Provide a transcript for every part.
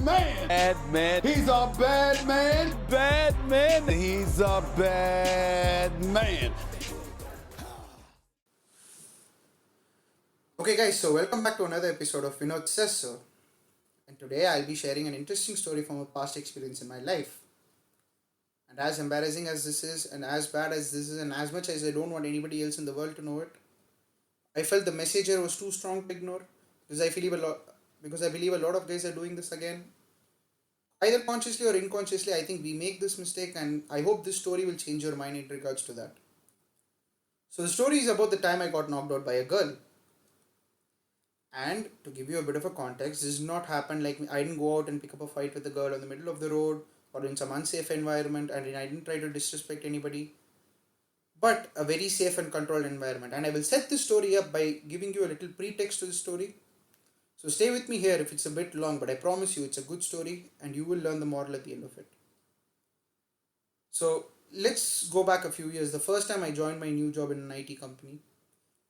man. Bad man. He's a bad man. Bad man. He's a bad man. Okay, guys, so welcome back to another episode of Vinod Says So. And today I'll be sharing an interesting story from a past experience in my life. And as embarrassing as this is, and as bad as this is, and as much as I don't want anybody else in the world to know it, I felt the message here was too strong to ignore because I believe a lot of guys are doing this again. Either consciously or unconsciously, I think we make this mistake, and I hope this story will change your mind in regards to that. So the story is about the time I got knocked out by a girl. And to give you a bit of a context, this did not happen like I didn't go out and pick up a fight with a girl in the middle of the road or in some unsafe environment, and I didn't try to disrespect anybody, but a very safe and controlled environment. And I will set this story up by giving you a little pretext to the story. So stay with me here if it's a bit long, but I promise you it's a good story and you will learn the moral at the end of it. So let's go back a few years. The first time I joined my new job in an IT company,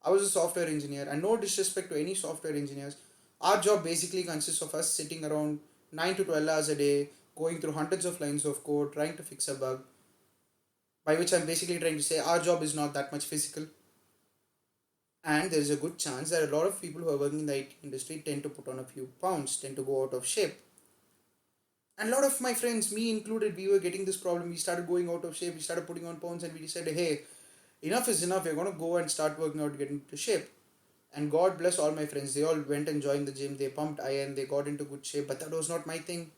I was a software engineer, and no disrespect to any software engineers. Our job basically consists of us sitting around 9 to 12 hours a day, going through hundreds of lines of code, trying to fix a bug. By which I'm basically trying to say our job is not that much physical. And there is a good chance that a lot of people who are working in the IT industry tend to put on a few pounds, tend to go out of shape. And a lot of my friends, me included, we were getting this problem. We started going out of shape, we started putting on pounds, and we decided, hey, enough is enough, we're going to go and start working out to get into shape. And God bless all my friends, they all went and joined the gym, they pumped iron, they got into good shape, but that was not my thing.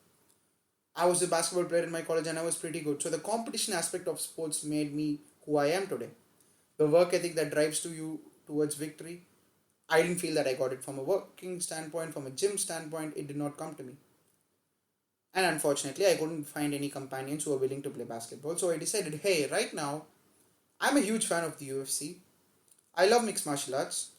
I was a basketball player in my college and I was pretty good. So the competition aspect of sports made me who I am today. The work ethic that drives to you towards victory, I didn't feel that I got it from a working standpoint, from a gym standpoint, it did not come to me. And unfortunately, I couldn't find any companions who were willing to play basketball. So I decided, hey, right now, I'm a huge fan of the UFC. I love mixed martial arts.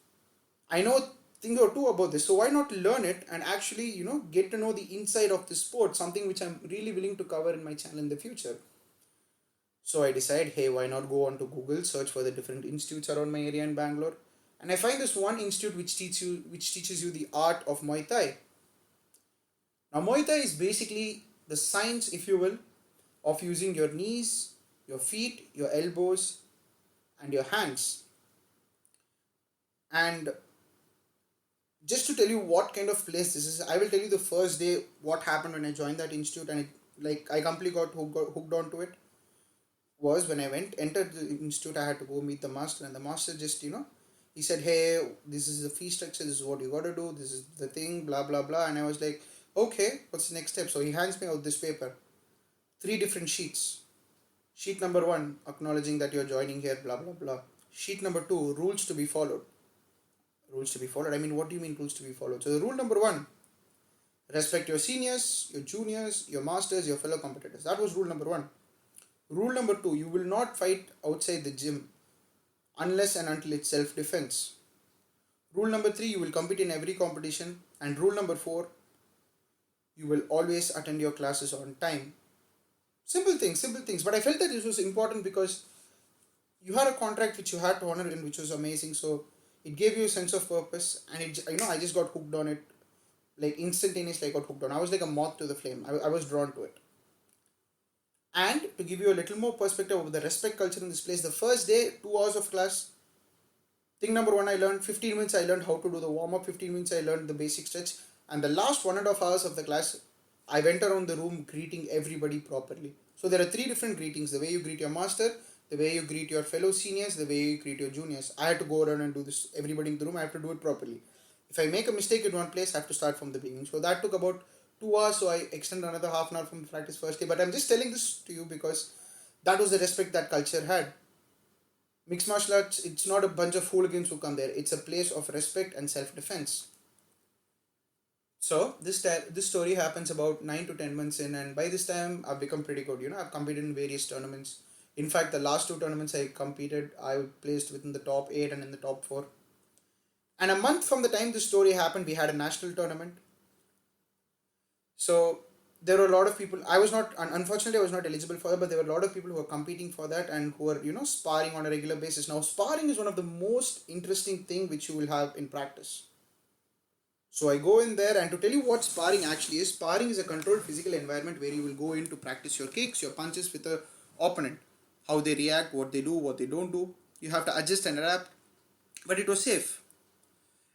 I know a thing or two about this, so why not learn it and actually, get to know the inside of the sport, something which I'm really willing to cover in my channel in the future. So I decided, hey, why not go on to Google, search for the different institutes around my area in Bangalore, and I find this one institute which teaches you the art of Muay Thai. Now, Muay Thai is basically the science, if you will, of using your knees, your feet, your elbows, and your hands. And just to tell you what kind of place this is, I will tell you the first day what happened when I joined that institute, and I completely got hooked onto it. Was when I entered the institute, I had to go meet the master, and the master just he said, hey, this is the fee structure, this is what you got to do, this is the thing, blah blah blah. And I was like, okay, what's the next step? So he hands me out this paper, 3 different sheets. Sheet number 1, acknowledging that you're joining here, blah blah blah. Sheet number 2, rules to be followed. Rules to be followed? I mean, what do you mean rules to be followed? So the rule number 1, respect your seniors, your juniors, your masters, your fellow competitors. That was rule number 1. Rule number 2, you will not fight outside the gym unless and until it's self-defense. Rule number 3, you will compete in every competition. And rule number 4, you will always attend your classes on time. Simple things. But I felt that this was important because you had a contract which you had to honor and which was amazing. So it gave you a sense of purpose, and I just got hooked on it. Like instantaneously I got hooked on. I was like a moth to the flame. I was drawn to it. And to give you a little more perspective of the respect culture in this place, the first day, 2 hours of class, thing number 1 I learned, 15 minutes I learned how to do the warm-up, 15 minutes I learned the basic stretch, and the last 1.5 hours of the class, I went around the room greeting everybody properly. So there are 3 different greetings: the way you greet your master, the way you greet your fellow seniors, the way you greet your juniors. I had to go around and do this, everybody in the room, I have to do it properly. If I make a mistake in one place, I have to start from the beginning. So that took about 2 hours, so I extended another half an hour from the practice first day. But I'm just telling this to you because that was the respect that culture had. Mixed martial arts, it's not a bunch of hooligans who come there. It's a place of respect and self-defense. So this story happens about 9 to 10 months in, and by this time I've become pretty good. I've competed in various tournaments. In fact, the last 2 tournaments I competed, I placed within the top 8 and in the top 4. And a month from the time this story happened, we had a national tournament. So there were a lot of people. Unfortunately I was not eligible for it, but there were a lot of people who were competing for that and who were sparring on a regular basis. Now sparring is one of the most interesting thing which you will have in practice. So I go in there, and to tell you what sparring actually is, sparring is a controlled physical environment where you will go in to practice your kicks, your punches with the opponent, how they react, what they do, what they don't do. You have to adjust and adapt, but it was safe.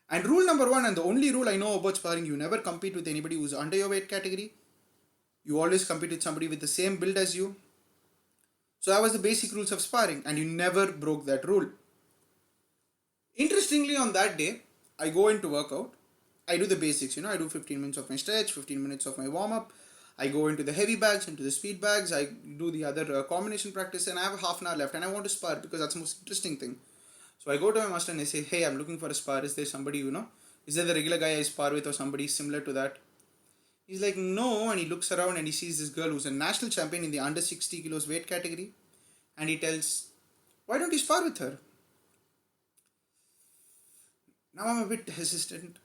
And rule number one, and the only rule I know about sparring, you never compete with anybody who's under your weight category. You always compete with somebody with the same build as you. So that was the basic rules of sparring, and you never broke that rule. Interestingly, on that day, I go into workout. I do the basics, I do 15 minutes of my stretch, 15 minutes of my warm up. I go into the heavy bags, into the speed bags. I do the other combination practice, and I have half an hour left, and I want to spar because that's the most interesting thing. So I go to my master and I say, hey, I'm looking for a spar. Is there somebody, is there the regular guy I spar with or somebody similar to that? He's like, no. And he looks around and he sees this girl who's a national champion in the under 60 kilos weight category. And he tells, why don't you spar with her? Now I'm a bit hesitant.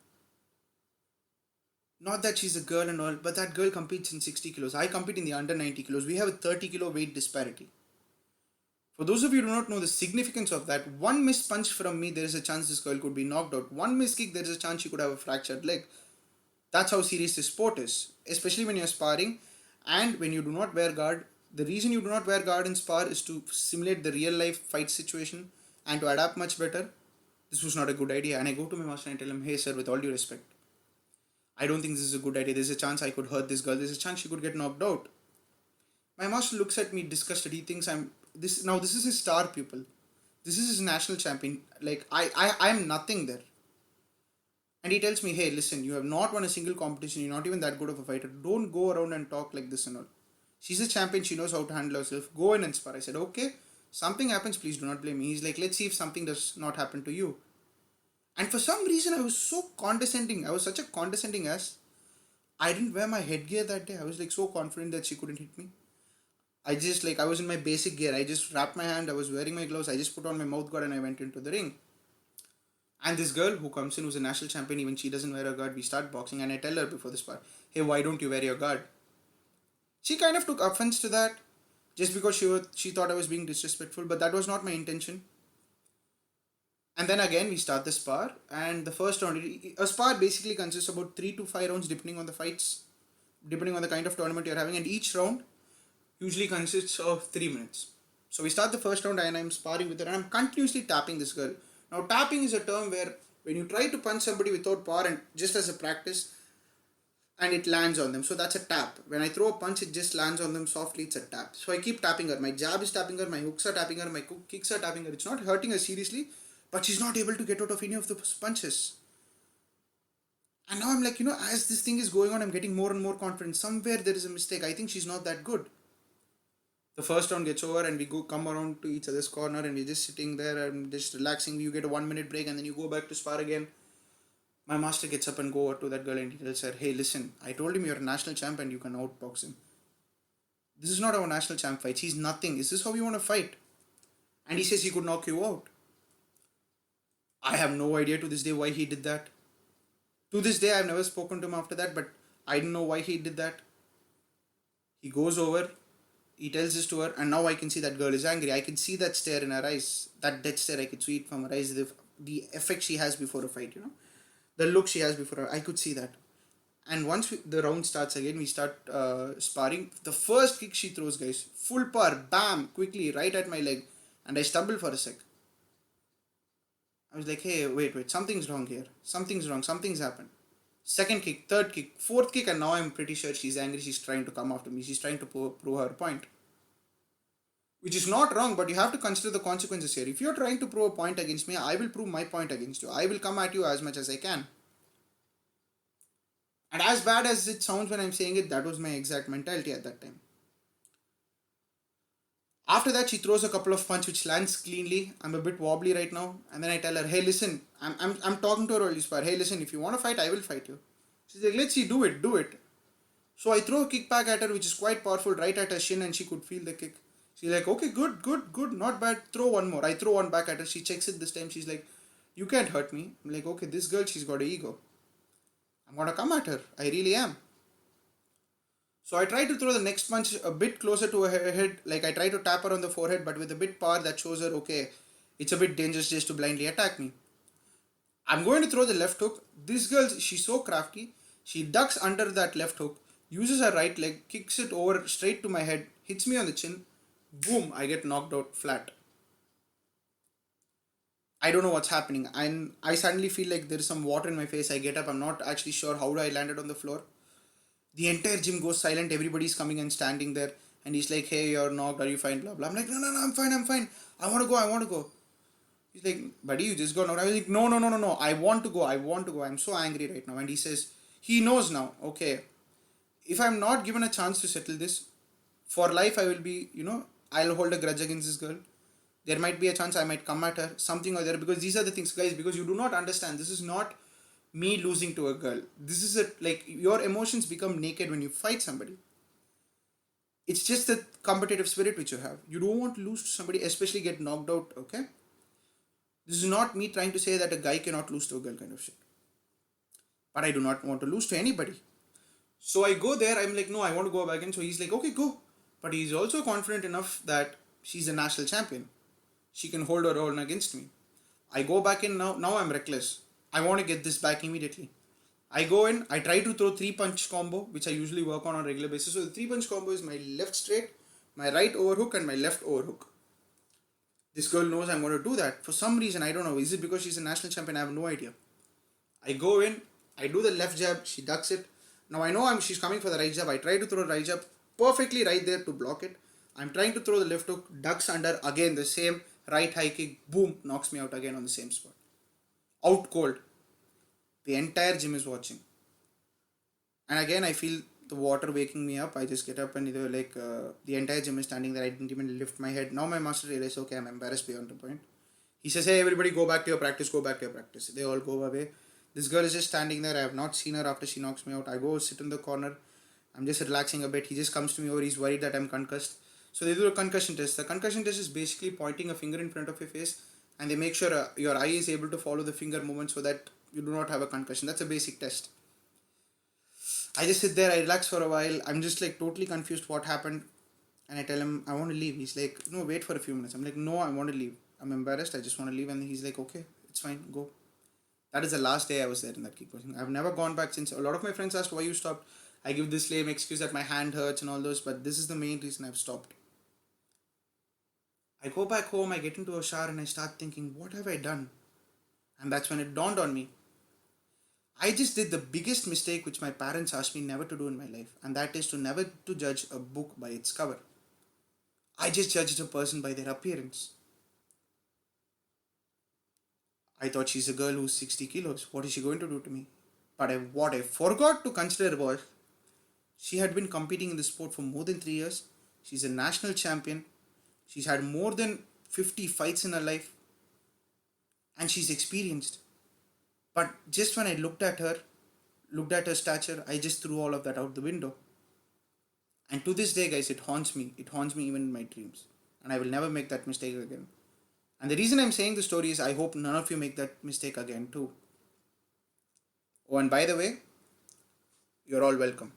Not that she's a girl and all, but that girl competes in 60 kilos. I compete in the under 90 kilos. We have a 30 kilo weight disparity. For those of you who do not know the significance of that, one missed punch from me, there is a chance this girl could be knocked out. One missed kick, there is a chance she could have a fractured leg. That's how serious this sport is, especially when you're sparring and when you do not wear guard. The reason you do not wear guard in spar is to simulate the real life fight situation and to adapt much better. This was not a good idea. And I go to my master and I tell him, hey sir, with all due respect, I don't think this is a good idea. There's a chance I could hurt this girl. There's a chance she could get knocked out. My master looks at me disgusted. He thinks this is his star pupil. This is his national champion. Like I'm nothing there. And he tells me, hey, listen, you have not won a single competition. You're not even that good of a fighter. Don't go around and talk like this and all. She's a champion. She knows how to handle herself. Go in and spar. I said, okay. Something happens, please do not blame me. He's like, let's see if something does not happen to you. And for some reason, I was so condescending. I was such a condescending ass. I didn't wear my headgear that day. I was like so confident that she couldn't hit me. I was in my basic gear. I just wrapped my hand. I was wearing my gloves. I just put on my mouth guard and I went into the ring. And this girl who comes in, who's a national champion, even she doesn't wear a guard. We start boxing and I tell her before the spar, hey, why don't you wear your guard? She kind of took offense to that just because she thought I was being disrespectful, but that was not my intention. And then again, we start the spar, and the first round, a spar basically consists of about 3 to 5 rounds depending on the fights, depending on the kind of tournament you're having, and each round usually consists of 3 minutes. So we start the first round and I'm sparring with her and I'm continuously tapping this girl. Now tapping is a term where when you try to punch somebody without power and just as a practice and it lands on them. So that's a tap. When I throw a punch, it just lands on them softly, it's a tap. So I keep tapping her. My jab is tapping her, my hooks are tapping her, my kicks are tapping her. It's not hurting her seriously, but she's not able to get out of any of the punches. And now I'm like, as this thing is going on, I'm getting more and more confident. Somewhere there is a mistake. I think she's not that good. The first round gets over and we come around to each other's corner and we're just sitting there and just relaxing. You get a 1 minute break and then you go back to spar again. My master gets up and go over to that girl and he tells her, hey, listen, I told him you're a national champ and you can outbox him. This is not our national champ fight. He's nothing. Is this how you want to fight? And he says he could knock you out. I have no idea to this day why he did that. To this day, I've never spoken to him after that, but I don't know why he did that. He goes over, he tells this to her, and now I can see that girl is angry. I can see that stare in her eyes, that dead stare. I could see it from her eyes, the effect she has before a fight, the look she has before her. I could see that. And once the round starts again, we start sparring. The first kick she throws, guys, full power, bam, quickly, right at my leg, and I stumble for a sec. I was like, hey, wait, something's wrong here. Something's wrong, something's happened. Second kick, third kick, fourth kick, and now I'm pretty sure she's angry. She's trying to come after me. She's trying to prove her point. Which is not wrong, but you have to consider the consequences here. If you're trying to prove a point against me, I will prove my point against you. I will come at you as much as I can. And as bad as it sounds when I'm saying it, that was my exact mentality at that time. After that, she throws a couple of punches which lands cleanly. I'm a bit wobbly right now. And then I tell her, hey, listen, I'm talking to her early spar. Hey, listen, if you want to fight, I will fight you. She's like, let's see, do it. So I throw a kick back at her, which is quite powerful, right at her shin, and she could feel the kick. She's like, okay, good, not bad. Throw one more. I throw one back at her. She checks it this time. She's like, you can't hurt me. I'm like, okay, this girl, she's got an ego. I'm going to come at her. I really am. So I try to throw the next punch a bit closer to her head. Like I try to tap her on the forehead, but with a bit power that shows her, okay, it's a bit dangerous just to blindly attack me. I'm going to throw the left hook. This girl, she's so crafty. She ducks under that left hook, uses her right leg, kicks it over straight to my head, hits me on the chin. Boom, I get knocked out flat. I don't know what's happening. And I suddenly feel like there's some water in my face. I get up. I'm not actually sure how I landed on the floor. The entire gym goes silent. Everybody's coming and standing there. And he's like, hey, you're knocked. Are you fine? Blah, blah. I'm like, no, no, no, I'm fine. I'm fine. I want to go. I want to go. He's like, buddy, you just got knocked. I was like, no, no, no, no, no. I want to go. I want to go. I'm so angry right now. And he says, he knows now. Okay. If I'm not given a chance to settle this, for life I will be, I'll hold a grudge against this girl. There might be a chance I might come at her, something or other, because these are the things, guys, because you do not understand. This is not me losing to a girl. This is like your emotions become naked when you fight somebody. It's just the competitive spirit which you have. You don't want to lose to somebody, especially get knocked out, okay? This is not me trying to say that a guy cannot lose to a girl kind of shit. But I do not want to lose to anybody. So I go there, I'm like, no, I want to go back in. So he's like, okay, go. But he's also confident enough that she's a national champion. She can hold her own against me. I go back in now. Now I'm reckless. I want to get this back immediately. I go in. I try to throw 3-punch combo, which I usually work on a regular basis. So the 3-punch combo is my left straight, my right overhook, and my left overhook. This girl knows I'm going to do that. For some reason, I don't know. Is it because she's a national champion? I have no idea. I go in. I do the left jab. She ducks it. Now I know she's coming for the right jab. I try to throw the right jab perfectly right there to block it. I'm trying to throw the left hook, ducks under, again the same right high kick, boom, knocks me out again on the same spot. Out cold. The entire gym is watching. And again, I feel the water waking me up. I just get up and the entire gym is standing there. I didn't even lift my head. Now my master realizes, okay, I'm embarrassed beyond the point. He says, hey, everybody go back to your practice, go back to your practice. They all go away. This girl is just standing there. I have not seen her after she knocks me out. I go sit in the corner. I'm just relaxing a bit. He just comes to me over. He's worried that I'm concussed. So they do a concussion test. The concussion test is basically pointing a finger in front of your face and they make sure your eye is able to follow the finger movement so that you do not have a concussion. That's a basic test. I just sit there. I relax for a while. I'm just like totally confused what happened. And I tell him, I want to leave. He's like, no, wait for a few minutes. I'm like, no, I want to leave. I'm embarrassed. I just want to leave. And he's like, okay, it's fine. Go. That is the last day I was there in that kickboxing. I've never gone back since. A lot of my friends asked why you stopped. I give this lame excuse that my hand hurts and all those, but this is the main reason I've stopped. I go back home, I get into a shower and I start thinking, what have I done? And that's when it dawned on me. I just did the biggest mistake which my parents asked me never to do in my life, and that is to never to judge a book by its cover. I just judged a person by their appearance. I thought she's a girl who's 60 kilos. What is she going to do to me? But what I forgot to consider was she had been competing in the sport for more than 3 years. She's a national champion. She's had more than 50 fights in her life. And she's experienced. But just when I looked at her stature, I just threw all of that out the window. And to this day, guys, it haunts me. It haunts me even in my dreams. And I will never make that mistake again. And the reason I'm saying the story is I hope none of you make that mistake again too. Oh, and by the way, you're all welcome.